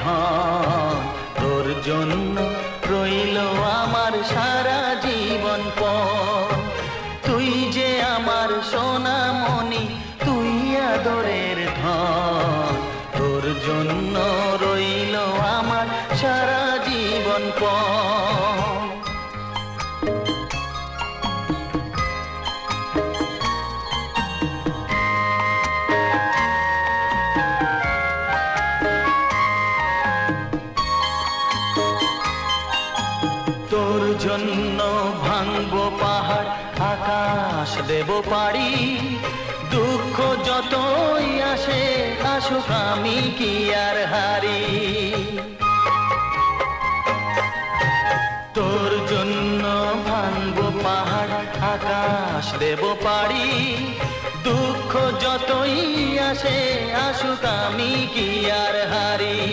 ধন। তোর জন্য রইল আমার সারা জীবন পণ। তুই যে আমার সোনামণি, তুই আদরের ধন। তোর জন্য রইল আমার সারা জীবন পণ। তোর জন্য ভাঙবো পাহাড়, আকাশ দেব পাড়ি। দুঃখ যতই আসে আসুক, আমি কি আর হারি। তোর জন্য ভাঙবো পাহাড়, আকাশ দেব পাড়ি। দুঃখ যতই আসে আসুক, আমি কি আর হারি।